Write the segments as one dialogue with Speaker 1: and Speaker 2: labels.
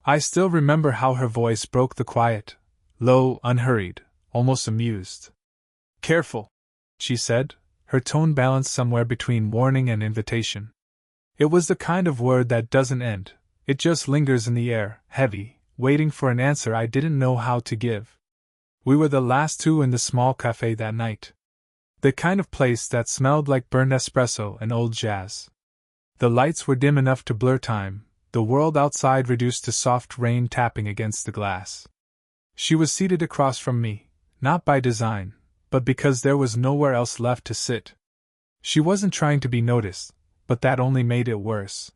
Speaker 1: I still remember how her voice broke the quiet, low, unhurried, almost amused. "Careful," she said, her tone balanced somewhere between warning and invitation. It was the kind of word that doesn't end, it just lingers in the air, heavy, waiting for an answer I didn't know how to give. We were the last two in the small cafe that night. The kind of place that smelled like burned espresso and old jazz. The lights were dim enough to blur time, the world outside reduced to soft rain tapping against the glass. She was seated across from me, not by design, but because there was nowhere else left to sit. She wasn't trying to be noticed, but that only made it worse.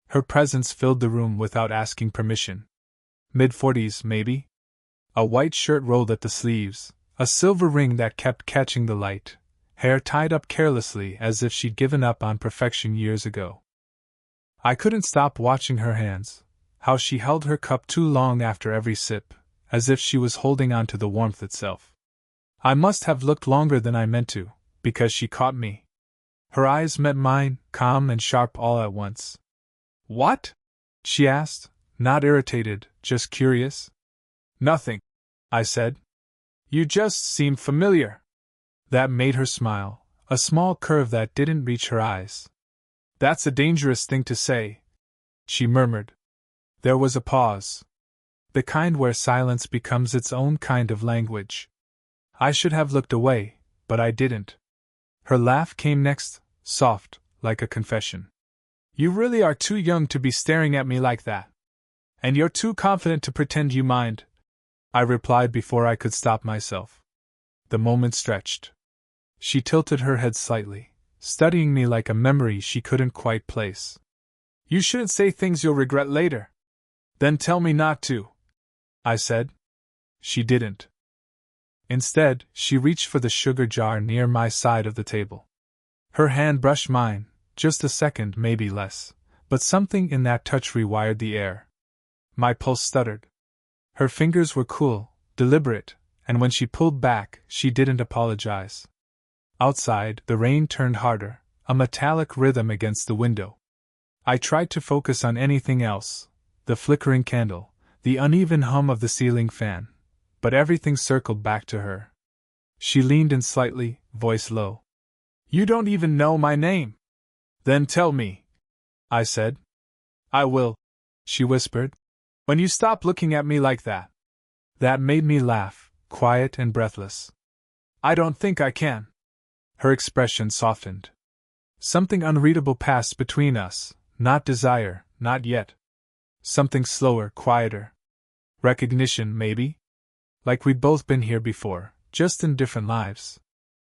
Speaker 1: Her presence filled the room without asking permission. Mid-40s, maybe? A white shirt rolled at the sleeves, a silver ring that kept catching the light, hair tied up carelessly as if she'd given up on perfection years ago. I couldn't stop watching her hands, how she held her cup too long after every sip, as if she was holding on to the warmth itself. I must have looked longer than I meant to, because she caught me. Her eyes met mine, calm and sharp all at once. "What?" she asked, not irritated, just curious. "Nothing," I said. "You just seem familiar." That made her smile, a small curve that didn't reach her eyes. "That's a dangerous thing to say," she murmured. There was a pause. The kind where silence becomes its own kind of language. I should have looked away, but I didn't. Her laugh came next, soft, like a confession. "You really are too young to be staring at me like that. And you're too confident to pretend you mind," I replied before I could stop myself. The moment stretched. She tilted her head slightly, studying me like a memory she couldn't quite place. "You shouldn't say things you'll regret later." "Then tell me not to," I said. She didn't. Instead, she reached for the sugar jar near my side of the table. Her hand brushed mine, just a second, maybe less, but something in that touch rewired the air. My pulse stuttered. Her fingers were cool, deliberate, and when she pulled back, she didn't apologize. Outside, the rain turned harder, a metallic rhythm against the window. I tried to focus on anything else, the flickering candle, the uneven hum of the ceiling fan, but everything circled back to her. She leaned in slightly, voice low. "You don't even know my name." "Then tell me," I said. "I will," she whispered, "when you stop looking at me like that." That made me laugh, quiet and breathless. "I don't think I can." Her expression softened. Something unreadable passed between us, not desire, not yet. Something slower, quieter. Recognition, maybe? Like we'd both been here before, just in different lives.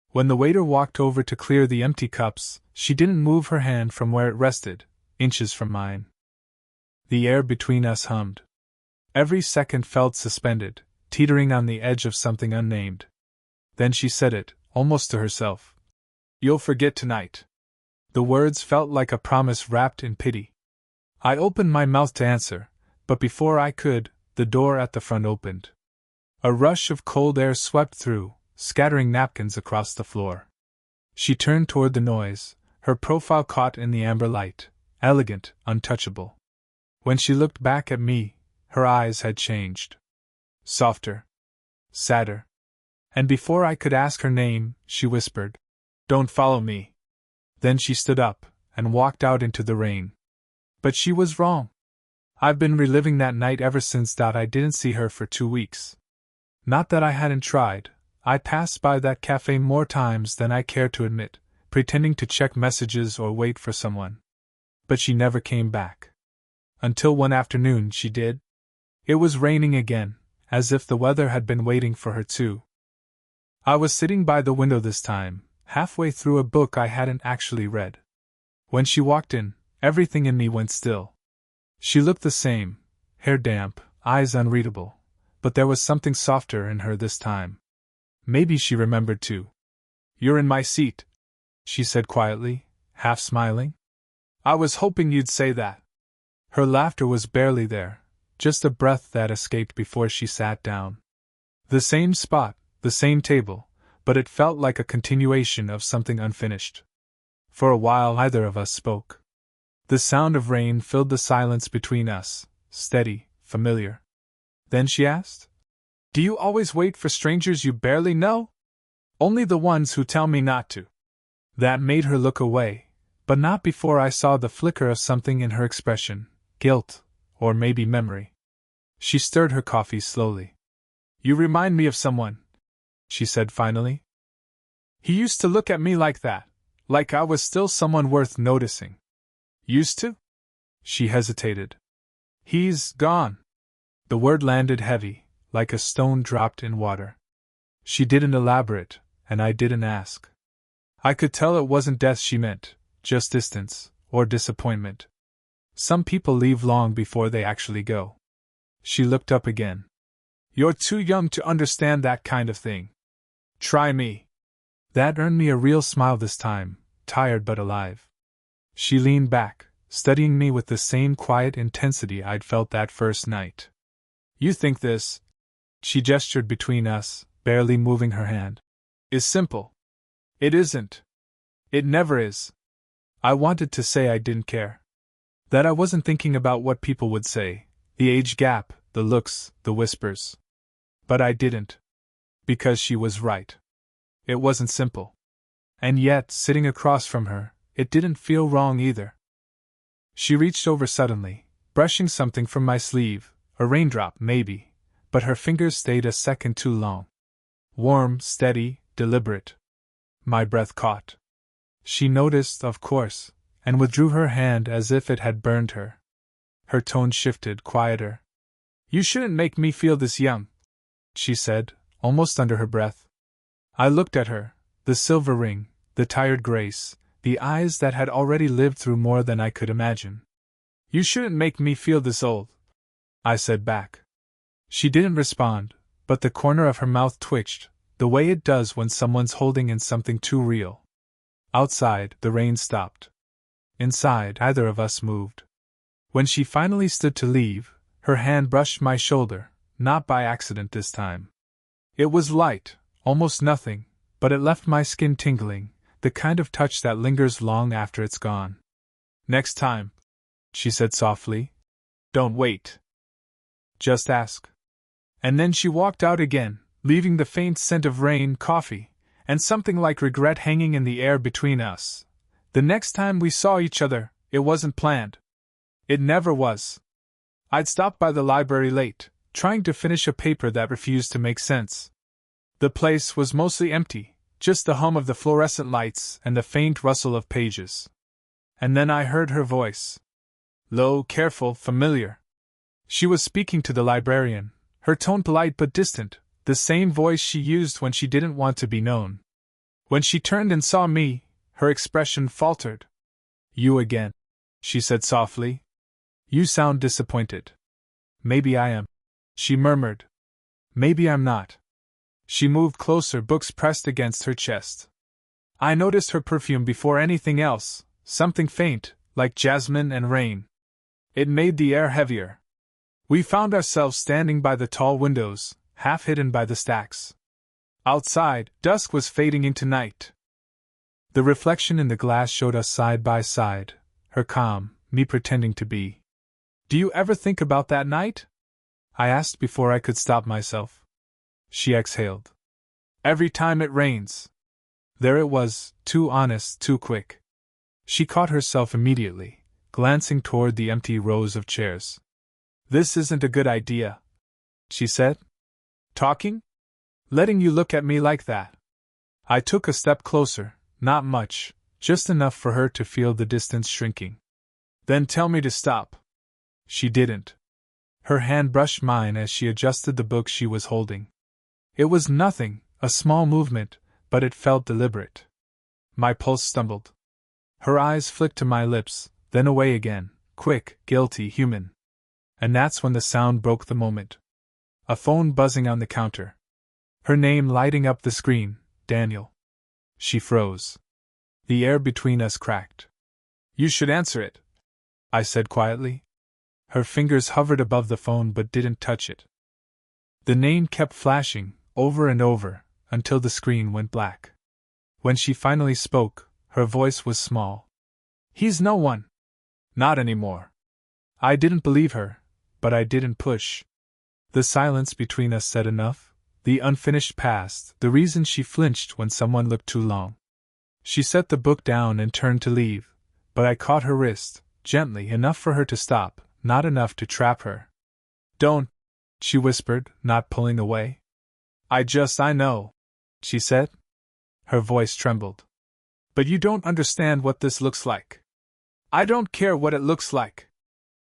Speaker 1: When the waiter walked over to clear the empty cups, she didn't move her hand from where it rested, inches from mine. The air between us hummed. Every second felt suspended, teetering on the edge of something unnamed. Then she said it, almost to herself. "You'll forget tonight." The words felt like a promise wrapped in pity. I opened my mouth to answer, but before I could, the door at the front opened. A rush of cold air swept through, scattering napkins across the floor. She turned toward the noise, her profile caught in the amber light, elegant, untouchable. When she looked back at me, her eyes had changed. Softer. Sadder. And before I could ask her name, she whispered, "Don't follow me." Then she stood up, and walked out into the rain. But she was wrong. I've been reliving that night ever since that I didn't see her for 2 weeks. Not that I hadn't tried. I passed by that cafe more times than I care to admit, pretending to check messages or wait for someone. But she never came back. Until one afternoon she did. It was raining again, as if the weather had been waiting for her too. I was sitting by the window this time, halfway through a book I hadn't actually read. When she walked in, everything in me went still. She looked the same, hair damp, eyes unreadable, but there was something softer in her this time. Maybe she remembered too. "You're in my seat," she said quietly, half smiling. "I was hoping you'd say that." Her laughter was barely there, just a breath that escaped before she sat down. The same spot, the same table, but it felt like a continuation of something unfinished. For a while neither of us spoke. The sound of rain filled the silence between us, steady, familiar. Then she asked, "Do you always wait for strangers you barely know?" "Only the ones who tell me not to." That made her look away, but not before I saw the flicker of something in her expression, guilt, or maybe memory. She stirred her coffee slowly. "You remind me of someone," she said finally. "He used to look at me like that, like I was still someone worth noticing." "Used to?" She hesitated. "He's gone." The word landed heavy, like a stone dropped in water. She didn't elaborate, and I didn't ask. I could tell it wasn't death she meant, just distance, or disappointment. Some people leave long before they actually go. She looked up again. "You're too young to understand that kind of thing. Try me." That earned me a real smile this time, tired but alive. She leaned back, studying me with the same quiet intensity I'd felt that first night. "You think this," she gestured between us, barely moving her hand, "is simple. It isn't. It never is." I wanted to say I didn't care. That I wasn't thinking about what people would say, the age gap, the looks, the whispers. But I didn't. Because she was right. It wasn't simple. And yet, sitting across from her, it didn't feel wrong either. She reached over suddenly, brushing something from my sleeve, a raindrop, maybe, but her fingers stayed a second too long. Warm, steady, deliberate. My breath caught. She noticed, of course, and withdrew her hand as if it had burned her. Her tone shifted, quieter. "You shouldn't make me feel this young," she said, almost under her breath. I looked at her, the silver ring, the tired grace, the eyes that had already lived through more than I could imagine. "You shouldn't make me feel this old," I said back. She didn't respond, but the corner of her mouth twitched, the way it does when someone's holding in something too real. Outside, the rain stopped. Inside, neither of us moved. When she finally stood to leave, her hand brushed my shoulder, not by accident this time. It was light, almost nothing, but it left my skin tingling, the kind of touch that lingers long after it's gone. "Next time," she said softly, "don't wait. Just ask." And then she walked out again, leaving the faint scent of rain, coffee, and something like regret hanging in the air between us. The next time we saw each other, it wasn't planned. It never was. I'd stopped by the library late, trying to finish a paper that refused to make sense. The place was mostly empty, just the hum of the fluorescent lights and the faint rustle of pages. And then I heard her voice. Low, careful, familiar. She was speaking to the librarian, her tone polite but distant, the same voice she used when she didn't want to be known. When she turned and saw me, her expression faltered. "You again," she said softly. "You sound disappointed." "Maybe I am," she murmured. "Maybe I'm not." She moved closer, books pressed against her chest. I noticed her perfume before anything else, something faint, like jasmine and rain. It made the air heavier. We found ourselves standing by the tall windows, half hidden by the stacks. Outside, dusk was fading into night. The reflection in the glass showed us side by side, her calm, me pretending to be. "Do you ever think about that night?" I asked before I could stop myself. She exhaled. "Every time it rains." There it was, too honest, too quick. She caught herself immediately, glancing toward the empty rows of chairs. "This isn't a good idea," she said. "Talking? Letting you look at me like that." I took a step closer, not much, just enough for her to feel the distance shrinking. "Then tell me to stop." She didn't. Her hand brushed mine as she adjusted the book she was holding. It was nothing, a small movement, but it felt deliberate. My pulse stumbled. Her eyes flicked to my lips, then away again, quick, guilty, human. And that's when the sound broke the moment. A phone buzzing on the counter. Her name lighting up the screen, Daniel. She froze. The air between us cracked. "You should answer it," I said quietly. Her fingers hovered above the phone but didn't touch it. The name kept flashing, over and over, until the screen went black. When she finally spoke, her voice was small. "He's no one." "Not anymore." I didn't believe her, but I didn't push. The silence between us said enough, the unfinished past, the reason she flinched when someone looked too long. She set the book down and turned to leave, but I caught her wrist, gently enough for her to stop, not enough to trap her. "Don't," she whispered, not pulling away. I know," she said. Her voice trembled. "But you don't understand what this looks like." "I don't care what it looks like."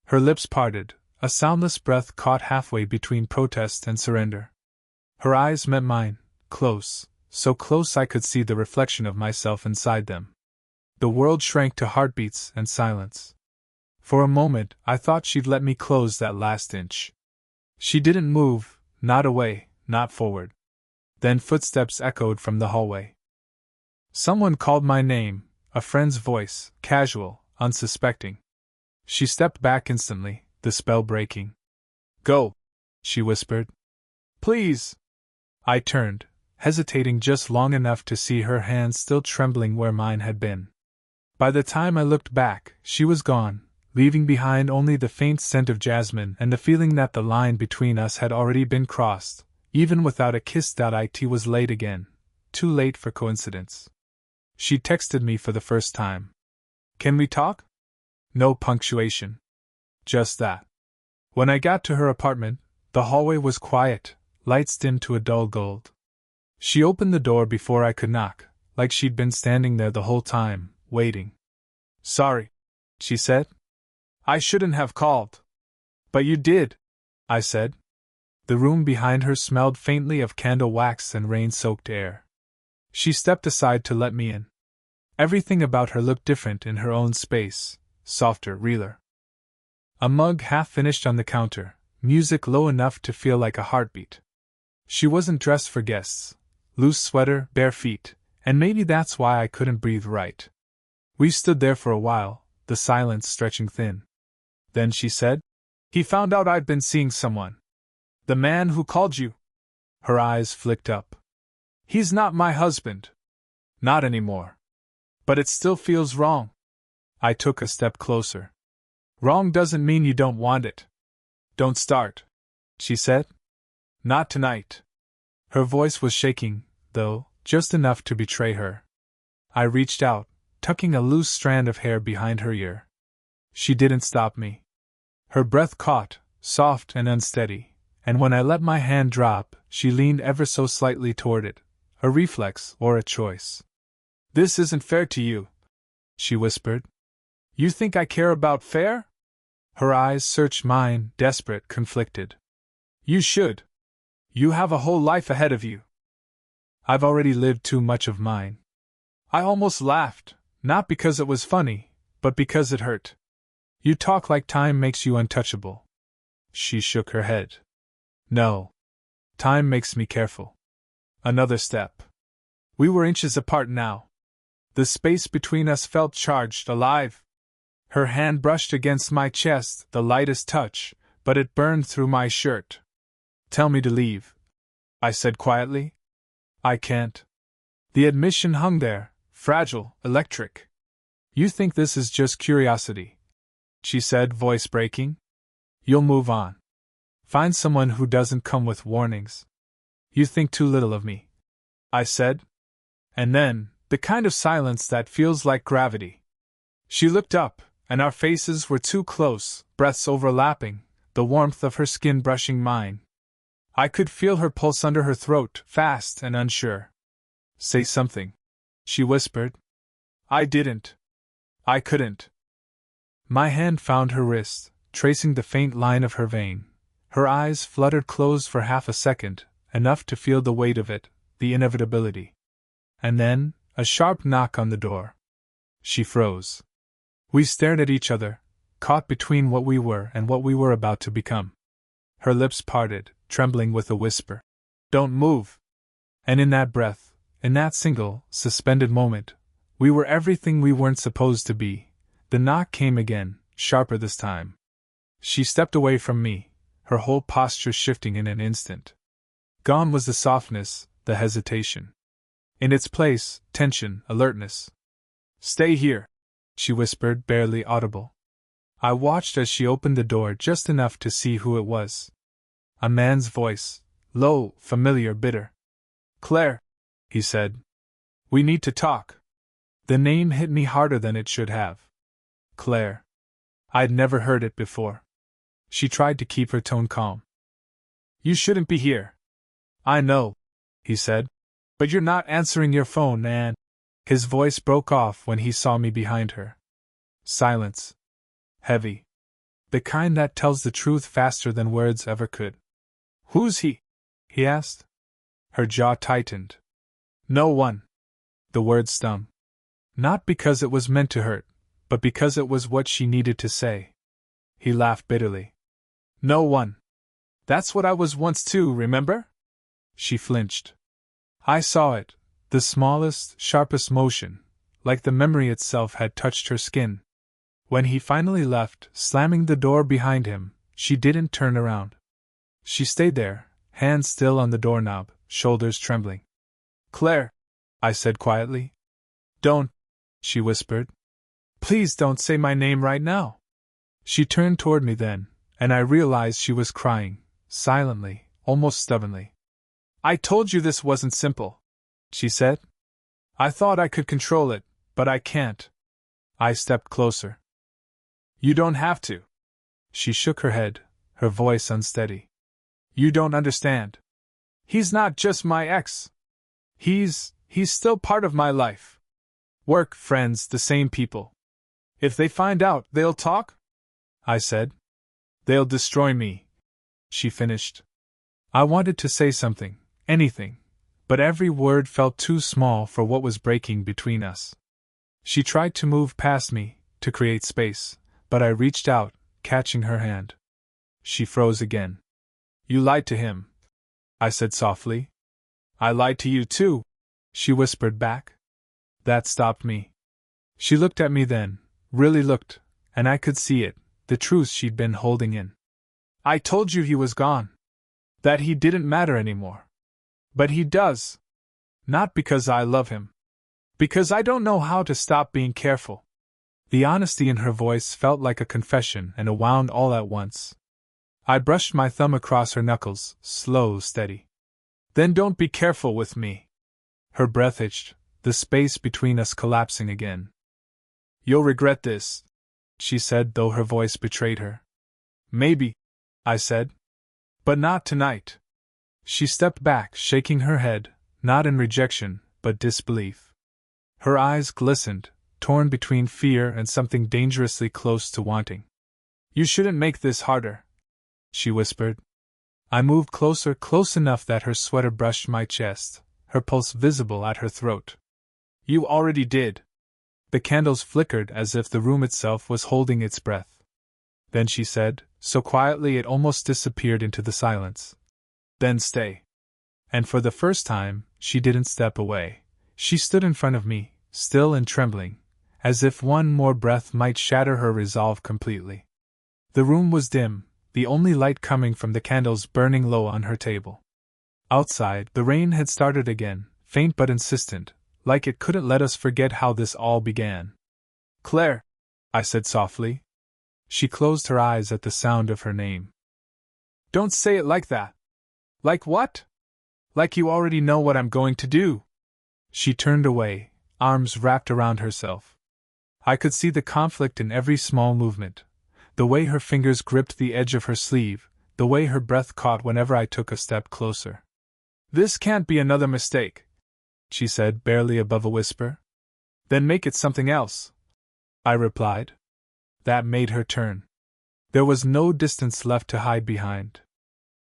Speaker 1: Her lips parted, a soundless breath caught halfway between protest and surrender. Her eyes met mine, close, so close I could see the reflection of myself inside them. The world shrank to heartbeats and silence. For a moment, I thought she'd let me close that last inch. She didn't move, not away, not forward. Then footsteps echoed from the hallway. Someone called my name, a friend's voice, casual, unsuspecting. She stepped back instantly, the spell breaking. "Go," she whispered. "Please." I turned, hesitating just long enough to see her hand still trembling where mine had been. By the time I looked back, she was gone, leaving behind only the faint scent of jasmine and the feeling that the line between us had already been crossed, even without a kiss. It was late again, too late for coincidence. She texted me for the first time. "Can we talk?" No punctuation. Just that. When I got to her apartment, the hallway was quiet, lights dimmed to a dull gold. She opened the door before I could knock, like she'd been standing there the whole time, waiting. "Sorry," she said. "I shouldn't have called." "But you did," I said. The room behind her smelled faintly of candle wax and rain-soaked air. She stepped aside to let me in. Everything about her looked different in her own space, softer, realer. A mug half finished on the counter, music low enough to feel like a heartbeat. She wasn't dressed for guests. Loose sweater, bare feet, and maybe that's why I couldn't breathe right. We stood there for a while, the silence stretching thin. Then she said, "He found out I'd been seeing someone. The man who called you." Her eyes flicked up. "He's not my husband. Not anymore. But it still feels wrong." I took a step closer. "Wrong doesn't mean you don't want it." "Don't start," she said. "Not tonight." Her voice was shaking, though, just enough to betray her. I reached out, tucking a loose strand of hair behind her ear. She didn't stop me. Her breath caught, soft and unsteady, and when I let my hand drop, she leaned ever so slightly toward it, a reflex or a choice. "This isn't fair to you," she whispered. "You think I care about fair?" Her eyes searched mine, desperate, conflicted. "You should. You have a whole life ahead of you." "I've already lived too much of mine." I almost laughed, not because it was funny, but because it hurt. "You talk like time makes you untouchable." She shook her head. "No. Time makes me careful." Another step. We were inches apart now. The space between us felt charged, alive. Her hand brushed against my chest, the lightest touch, but it burned through my shirt. "Tell me to leave," I said quietly. "I can't." The admission hung there, fragile, electric. "You think this is just curiosity," she said, voice breaking. "You'll move on. Find someone who doesn't come with warnings." "You think too little of me," I said. And then, the kind of silence that feels like gravity. She looked up, and our faces were too close, breaths overlapping, the warmth of her skin brushing mine. I could feel her pulse under her throat, fast and unsure. "Say something," she whispered. I didn't. I couldn't. My hand found her wrist, tracing the faint line of her vein. Her eyes fluttered closed for half a second, enough to feel the weight of it, the inevitability. And then, a sharp knock on the door. She froze. We stared at each other, caught between what we were and what we were about to become. Her lips parted, trembling with a whisper. "Don't move!" And in that breath, in that single, suspended moment, we were everything we weren't supposed to be. The knock came again, sharper this time. She stepped away from me, her whole posture shifting in an instant. Gone was the softness, the hesitation. In its place, tension, alertness. "Stay here," she whispered, barely audible. I watched as she opened the door just enough to see who it was. A man's voice, low, familiar, bitter. "Claire," he said. "We need to talk." The name hit me harder than it should have. Claire. I'd never heard it before. She tried to keep her tone calm. "You shouldn't be here." "I know," he said. "But you're not answering your phone, and—" His voice broke off when he saw me behind her. Silence. Heavy. The kind that tells the truth faster than words ever could. "Who's he?" he asked. Her jaw tightened. "No one." The word stung. Not because it was meant to hurt, but because it was what she needed to say. He laughed bitterly. "No one. That's what I was once too, remember?" She flinched. I saw it, the smallest, sharpest motion, like the memory itself had touched her skin. When he finally left, slamming the door behind him, she didn't turn around. She stayed there, hands still on the doorknob, shoulders trembling. "Claire," I said quietly. "Don't," she whispered. "Please don't say my name right now." She turned toward me then, and I realized she was crying, silently, almost stubbornly. "I told you this wasn't simple," she said. "I thought I could control it, but I can't." I stepped closer. "You don't have to." She shook her head, her voice unsteady. "You don't understand. He's not just my ex. He's still part of my life. Work, friends, the same people. If they find out, they'll talk?" I said. "They'll destroy me," she finished. I wanted to say something, anything, but every word felt too small for what was breaking between us. She tried to move past me, to create space, but I reached out, catching her hand. She froze again. "You lied to him," I said softly. "I lied to you too," she whispered back. That stopped me. She looked at me then, really looked, and I could see it, the truth she'd been holding in. "I told you he was gone. That he didn't matter anymore. But he does. Not because I love him. Because I don't know how to stop being careful." The honesty in her voice felt like a confession and a wound all at once. I brushed my thumb across her knuckles, slow, steady. "Then don't be careful with me." Her breath hitched, the space between us collapsing again. "You'll regret this," she said, though her voice betrayed her. "Maybe," I said. "But not tonight." She stepped back, shaking her head, not in rejection, but disbelief. Her eyes glistened, torn between fear and something dangerously close to wanting. "You shouldn't make this harder," she whispered. I moved closer, close enough that her sweater brushed my chest, her pulse visible at her throat. "You already did." The candles flickered as if the room itself was holding its breath. Then she said, so quietly it almost disappeared into the silence. "Then stay." And for the first time, she didn't step away. She stood in front of me, still and trembling, as if one more breath might shatter her resolve completely. The room was dim, the only light coming from the candles burning low on her table. Outside, the rain had started again, faint but insistent, like it couldn't let us forget how this all began. "Claire," I said softly. She closed her eyes at the sound of her name. "Don't say it like that." "Like what?" "Like you already know what I'm going to do." She turned away, arms wrapped around herself. I could see the conflict in every small movement, the way her fingers gripped the edge of her sleeve, the way her breath caught whenever I took a step closer. "This can't be another mistake," she said, barely above a whisper. "Then make it something else," I replied. That made her turn. There was no distance left to hide behind.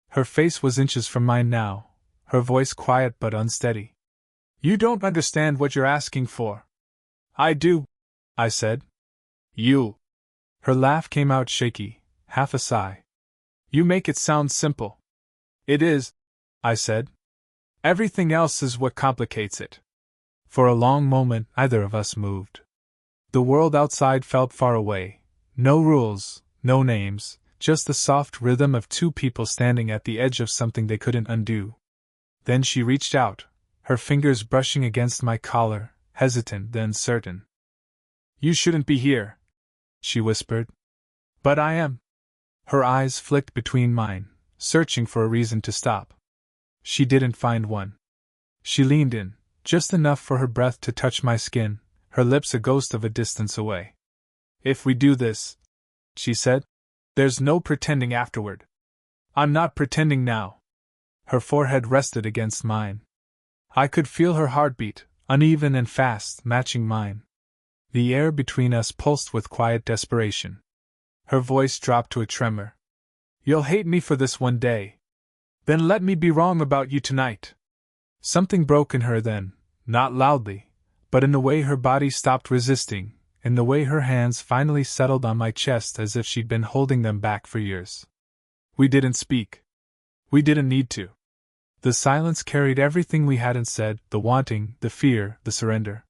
Speaker 1: Her face was inches from mine now, her voice quiet but unsteady. "You don't understand what you're asking for." "I do," I said. "You." Her laugh came out shaky, half a sigh. "You make it sound simple." "It is," I said. "Everything else is what complicates it." For a long moment, neither of us moved. The world outside felt far away. No rules, no names, just the soft rhythm of two people standing at the edge of something they couldn't undo. Then she reached out, her fingers brushing against my collar, hesitant then certain. "You shouldn't be here," she whispered. But I am. Her eyes flicked between mine, searching for a reason to stop. She didn't find one. She leaned in, just enough for her breath to touch my skin, her lips a ghost of a distance away. If we do this, she said, there's no pretending afterward. I'm not pretending now. Her forehead rested against mine. I could feel her heartbeat, uneven and fast, matching mine. The air between us pulsed with quiet desperation. Her voice dropped to a tremor. You'll hate me for this one day. Then let me be wrong about you tonight. Something broke in her then, not loudly, but in the way her body stopped resisting, in the way her hands finally settled on my chest as if she'd been holding them back for years. We didn't speak. We didn't need to. The silence carried everything we hadn't said, the wanting, the fear, the surrender.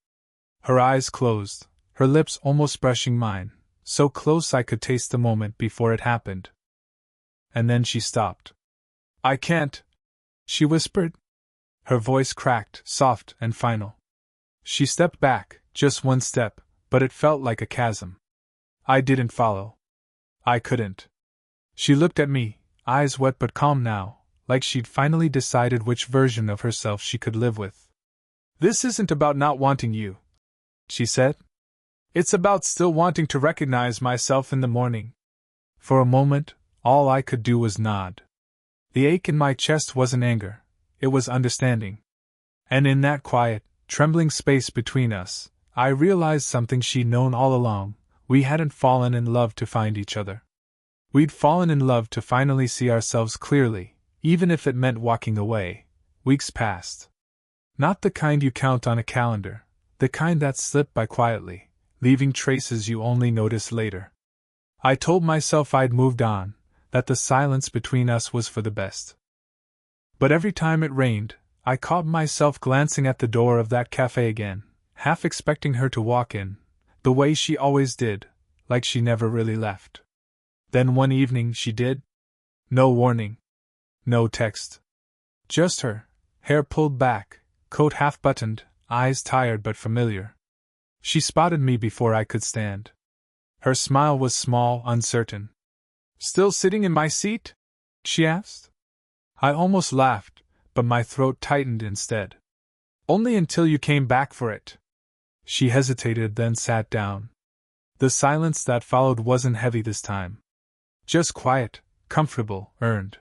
Speaker 1: Her eyes closed, her lips almost brushing mine, so close I could taste the moment before it happened. And then she stopped. I can't, she whispered. Her voice cracked, soft and final. She stepped back, just one step, but it felt like a chasm. I didn't follow. I couldn't. She looked at me, eyes wet but calm now, like she'd finally decided which version of herself she could live with. This isn't about not wanting you, she said. It's about still wanting to recognize myself in the morning. For a moment, all I could do was nod. The ache in my chest wasn't anger, it was understanding. And in that quiet, trembling space between us, I realized something she'd known all along. We hadn't fallen in love to find each other. We'd fallen in love to finally see ourselves clearly, even if it meant walking away. Weeks passed. Not the kind you count on a calendar, the kind that slip by quietly, leaving traces you only notice later. I told myself I'd moved on, that the silence between us was for the best. But every time it rained, I caught myself glancing at the door of that cafe again, half expecting her to walk in, the way she always did, like she never really left. Then one evening she did. No warning. No text. Just her, hair pulled back, coat half buttoned, eyes tired but familiar. She spotted me before I could stand. Her smile was small, uncertain. Still sitting in my seat? She asked. I almost laughed, but my throat tightened instead. Only until you came back for it. She hesitated, then sat down. The silence that followed wasn't heavy this time. Just quiet, comfortable, earned.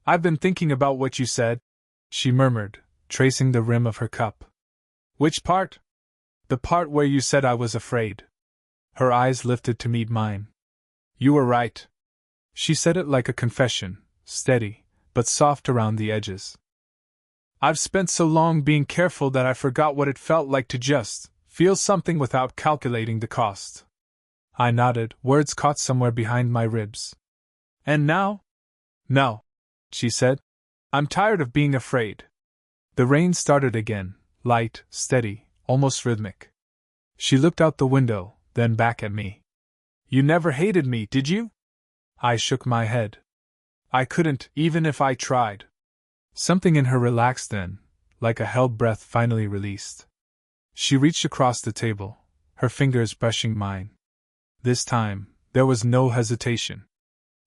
Speaker 1: I've been thinking about what you said, she murmured, tracing the rim of her cup. Which part? The part where you said I was afraid. Her eyes lifted to meet mine. You were right. She said it like a confession, steady, but soft around the edges. I've spent so long being careful that I forgot what it felt like to just feel something without calculating the cost. I nodded, words caught somewhere behind my ribs. And now? No, she said. I'm tired of being afraid. The rain started again, light, steady, almost rhythmic. She looked out the window, then back at me. You never hated me, did you? I shook my head. I couldn't, even if I tried. Something in her relaxed then, like a held breath finally released. She reached across the table, her fingers brushing mine. This time, there was no hesitation.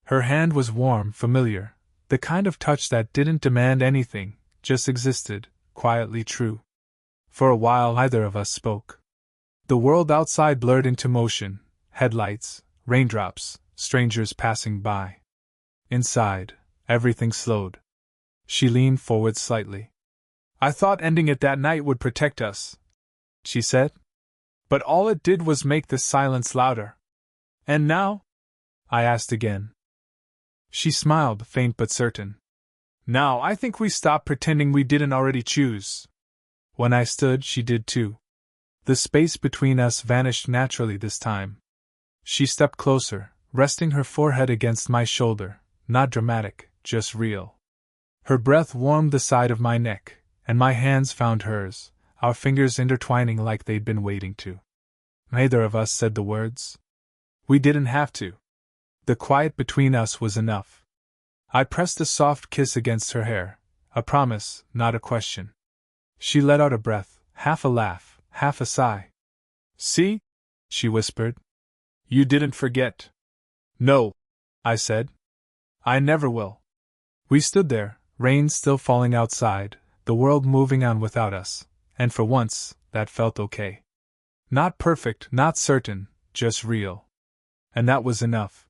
Speaker 1: Her hand was warm, familiar, the kind of touch that didn't demand anything, just existed, quietly true. For a while neither of us spoke. The world outside blurred into motion, headlights, raindrops, strangers passing by. Inside, everything slowed. She leaned forward slightly. I thought ending it that night would protect us, she said. But all it did was make the silence louder. And now? I asked again. She smiled, faint but certain. Now I think we stop pretending we didn't already choose. When I stood, she did too. The space between us vanished naturally this time. She stepped closer, resting her forehead against my shoulder, not dramatic, just real. Her breath warmed the side of my neck, and my hands found hers, our fingers intertwining like they'd been waiting to. Neither of us said the words. We didn't have to. The quiet between us was enough. I pressed a soft kiss against her hair, a promise, not a question. She let out a breath, half a laugh, half a sigh. See? She whispered. You didn't forget. No, I said. I never will. We stood there, rain still falling outside, the world moving on without us, and for once, that felt okay. Not perfect, not certain, just real. And that was enough.